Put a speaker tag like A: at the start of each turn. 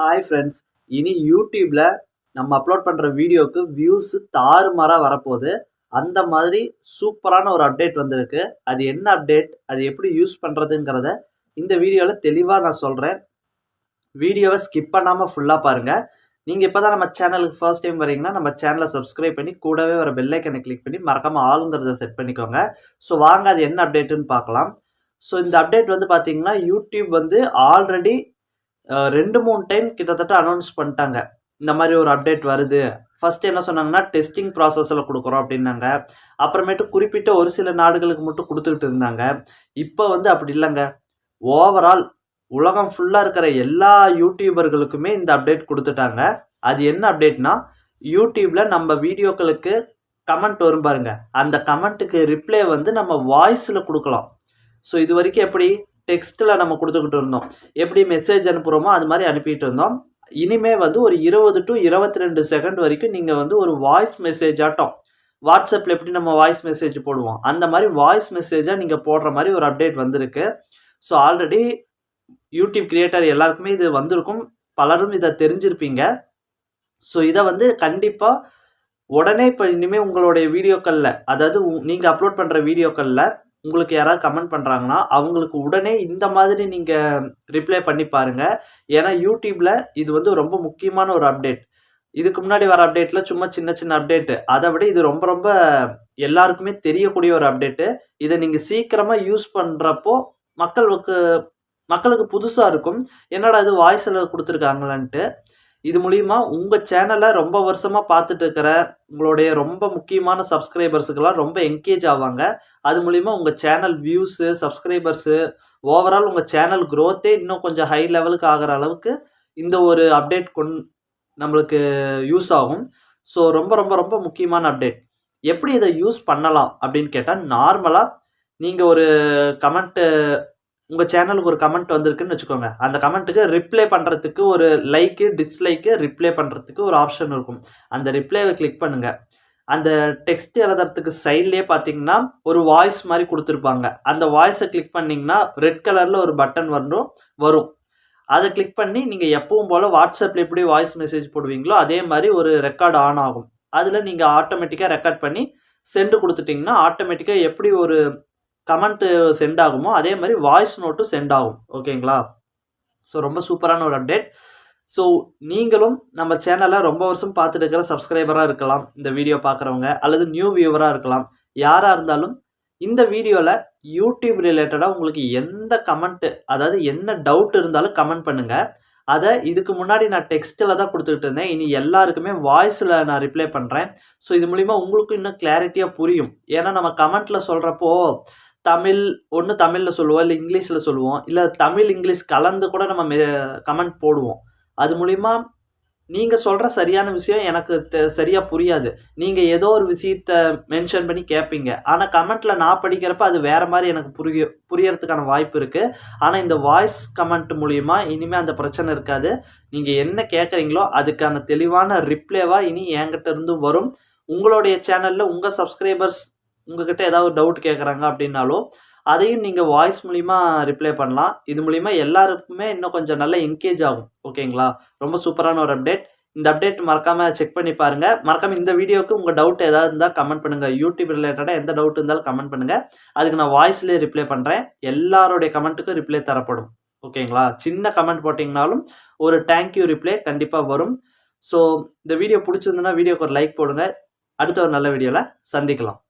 A: Hi friends, இனி யூடியூப்ல நம்ம அப்லோட் பண்ணுற வீடியோவுக்கு வியூஸு தாறுமாறாக வரப்போகுது. அந்த மாதிரி சூப்பரான ஒரு அப்டேட் வந்திருக்கு. அது என்ன அப்டேட், அது எப்படி யூஸ் பண்ணுறதுங்கிறத இந்த வீடியோவில் தெளிவாக நான் சொல்கிறேன். வீடியோவை ஸ்கிப் பண்ணாமல் ஃபுல்லாக பாருங்கள். நீங்கள் இப்போ தான் நம்ம சேனலுக்கு ஃபர்ஸ்ட் டைம் வரீங்கன்னா நம்ம சேனலை சப்ஸ்கிரைப் பண்ணி கூடவே ஒரு பெல் ஐக்கனை கிளிக் பண்ணி மறக்காமல் ஆளுங்கிறத செட் பண்ணிக்கோங்க. ஸோ வாங்க அது என்ன அப்டேட்டுன்னு பார்க்கலாம். ஸோ இந்த அப்டேட் வந்து பார்த்தீங்கன்னா யூடியூப் வந்து ஆல்ரெடி 2-3 டைம் கிட்டத்தட்ட அனௌன்ஸ் பண்ணிட்டாங்க. இந்த மாதிரி ஒரு அப்டேட் வருது. ஃபர்ஸ்ட் என்ன சொன்னாங்கன்னா டெஸ்டிங் ப்ராசஸில் கொடுக்குறோம் அப்படின்னாங்க. அப்புறமேட்டு குறிப்பிட்ட ஒரு சில நாடுகளுக்கு மட்டும் கொடுத்துக்கிட்டு இருந்தாங்க. இப்போ வந்து அப்படி இல்லைங்க. ஓவரால் உலகம் ஃபுல்லாக இருக்கிற எல்லா யூடியூபர்களுக்குமே இந்த அப்டேட் கொடுத்துட்டாங்க. அது என்ன அப்டேட்னா, யூடியூப்பில் நம்ம வீடியோக்களுக்கு கமெண்ட் வரும் பாருங்க, அந்த கமெண்ட்டுக்கு ரிப்ளை வந்து நம்ம வாய்ஸில் கொடுக்கலாம். ஸோ இது வரைக்கும் எப்படி டெக்ஸ்ட்டில் நம்ம கொடுத்துக்கிட்டு இருந்தோம், எப்படி மெசேஜ் அனுப்புகிறோமோ அது மாதிரி அனுப்பிட்டு இருந்தோம். இனிமே வந்து ஒரு 20 to 22 செகண்ட் வரைக்கும் நீங்கள் வந்து ஒரு வாய்ஸ் மெசேஜ் ஆட்டம் வாட்ஸ்அப்பில் எப்படி நம்ம வாய்ஸ் மெசேஜ் போடுவோம் அந்த மாதிரி வாய்ஸ் மெசேஜாக நீங்கள் போடுற மாதிரி ஒரு அப்டேட் வந்திருக்கு. ஸோ ஆல்ரெடி யூடியூப் கிரியேட்டர் எல்லாருக்குமே இது வந்திருக்கும், பலரும் இதை தெரிஞ்சிருப்பீங்க. ஸோ இதை வந்து கண்டிப்பாக உடனே இப்போ இனிமேல் உங்களுடைய வீடியோக்களில், அதாவது நீங்கள் அப்லோட் பண்ணுற வீடியோக்களில் உங்களுக்கு யாராவது கமெண்ட் பண்ணுறாங்கன்னா அவங்களுக்கு உடனே இந்த மாதிரி நீங்கள் ரிப்ளை பண்ணி பாருங்கள். ஏன்னா யூடியூப்பில் இது வந்து ரொம்ப முக்கியமான ஒரு அப்டேட். இதுக்கு முன்னாடி வர அப்டேட்டில் சும்மா சின்ன சின்ன அப்டேட்டு, அதை விட இது ரொம்ப ரொம்ப எல்லாருக்குமே தெரியக்கூடிய ஒரு அப்டேட்டு. இதை நீங்கள் சீக்கிரமாக யூஸ் பண்ணுறப்போ மக்களுக்கு புதுசாக இருக்கும், என்னடா இது வாய்ஸில் கொடுத்துருக்காங்களான்ட்டு. இது மூலிமா உங்கள் சேனலை ரொம்ப வருஷமாக பார்த்துட்டு இருக்கிற உங்களுடைய ரொம்ப முக்கியமான சப்ஸ்கிரைபர்ஸுக்கெல்லாம் ரொம்ப என்கேஜ் ஆவாங்க. அது மூலிமா உங்கள் சேனல் வியூஸு, சப்ஸ்கிரைபர்ஸு, ஓவரால் உங்கள் சேனல் க்ரோத்தே இன்னும் கொஞ்சம் ஹை லெவலுக்கு ஆகிற அளவுக்கு இந்த ஒரு அப்டேட் நம்மளுக்கு யூஸ் ஆகும். ஸோ ரொம்ப ரொம்ப ரொம்ப முக்கியமான அப்டேட். எப்படி இதை யூஸ் பண்ணலாம் அப்படின்னு கேட்டால், நார்மலாக நீங்கள் ஒரு கமெண்ட்டு, உங்கள் சேனலுக்கு ஒரு கமெண்ட் வந்திருக்குன்னு வச்சுக்கோங்க. அந்த கமெண்ட்டுக்கு ரிப்ளை பண்ணுறதுக்கு ஒரு லைக்கு, டிஸ்லைக்கு, ரிப்ளை பண்ணுறதுக்கு ஒரு ஆப்ஷன் இருக்கும். அந்த ரிப்ளைவை கிளிக் பண்ணுங்கள். அந்த டெக்ஸ்ட் எழுதுறதுக்கு சைட்லேயே பார்த்தீங்கன்னா ஒரு வாய்ஸ் மாதிரி கொடுத்துருப்பாங்க. அந்த வாய்ஸை கிளிக் பண்ணிங்கன்னா ரெட் கலரில் ஒரு பட்டன் வரும். அதை கிளிக் பண்ணி நீங்கள் எப்பவும் போல் வாட்ஸ்அப்பில் எப்படி வாய்ஸ் மெசேஜ் போடுவீங்களோ அதே மாதிரி ஒரு ரெக்கார்டு ஆன் ஆகும். அதில் நீங்கள் ஆட்டோமேட்டிக்காக ரெக்கார்ட் பண்ணி சென்டு கொடுத்துட்டிங்கன்னா ஆட்டோமேட்டிக்காக எப்படி ஒரு கமெண்ட்டு சென்ட் ஆகுமோ அதே மாதிரி வாய்ஸ் நோட்டும் சென்ட் ஆகும். ஓகேங்களா? ஸோ ரொம்ப சூப்பரான ஒரு அப்டேட். ஸோ நீங்களும் நம்ம சேனலை ரொம்ப வருஷம் பார்த்துட்டு இருக்கிற சப்ஸ்கிரைபராக இருக்கலாம், இந்த வீடியோ பார்க்குறவங்க, அல்லது நியூ வியூவராக இருக்கலாம். யாராக இருந்தாலும் இந்த வீடியோவில் யூடியூப் ரிலேட்டடாக உங்களுக்கு எந்த கமெண்ட்டு, அதாவது என்ன டவுட் இருந்தாலும் கமெண்ட் பண்ணுங்கள். அதை இதுக்கு முன்னாடி நான் டெக்ஸ்ட்டில் தான் கொடுத்துக்கிட்டு இருந்தேன், இனி எல்லாருக்குமே வாய்ஸில் நான் ரிப்ளை பண்ணுறேன். ஸோ இது மூலிமா உங்களுக்கும் இன்னும் கிளாரிட்டியாக புரியும். ஏன்னா நம்ம கமெண்ட்டில் சொல்கிறப்போ தமிழில் சொல்லுவோம், இல்லை இங்கிலீஷில் சொல்லுவோம், இல்லை தமிழ் இங்கிலீஷ் கலந்து கூட நம்ம கமெண்ட் போடுவோம். அது மூலிமா நீங்கள் சொல்கிற சரியான விஷயம் எனக்கு சரியாக புரியாது. நீங்கள் ஏதோ ஒரு விஷயத்தை மென்ஷன் பண்ணி கேட்பீங்க, ஆனால் கமெண்ட்டில் நான் படிக்கிறப்ப அது வேறு மாதிரி எனக்கு புரியறதுக்கான வாய்ப்பு இருக்குது. ஆனால் இந்த வாய்ஸ் கமெண்ட் மூலிமா இனிமேல் அந்த பிரச்சனை இருக்காது. நீங்கள் என்ன கேட்குறீங்களோ அதுக்கான தெளிவான ரிப்ளைவாக இனி என்கிட்ட இருந்தும் வரும். உங்களுடைய சேனலில் உங்கள் சப்ஸ்கிரைபர்ஸ் உங்ககிட்ட ஏதாவது டவுட் கேட்குறாங்க அப்படின்னாலும் அதையும் நீங்கள் வாய்ஸ் மூலிமா ரிப்ளை பண்ணலாம். இது மூலிமா எல்லாருக்குமே இன்னும் கொஞ்சம் நல்லா என்கேஜ் ஆகும். ஓகேங்களா? ரொம்ப சூப்பரான ஒரு அப்டேட். இந்த அப்டேட் மறக்காமல் செக் பண்ணி பாருங்கள். மறக்காமல் இந்த வீடியோவுக்கு உங்கள் டவுட் ஏதாவது இருந்தால் கமெண்ட் பண்ணுங்கள். யூடியூப் ரிலேட்டடாக எந்த டவுட் இருந்தாலும் கமெண்ட் பண்ணுங்கள். அதுக்கு நான் வாய்ஸ்லேயே ரிப்ளை பண்ணுறேன். எல்லாருடைய கமெண்ட்டுக்கும் ரிப்ளை தரப்படும். ஓகேங்களா? சின்ன கமெண்ட் போட்டிங்கனாலும் ஒரு தேங்க்யூ ரிப்ளை கண்டிப்பாக வரும். ஸோ இந்த வீடியோ பிடிச்சிருந்துன்னா வீடியோக்கு ஒரு லைக் போடுங்க. அடுத்த ஒரு நல்ல வீடியோவில் சந்திக்கலாம்.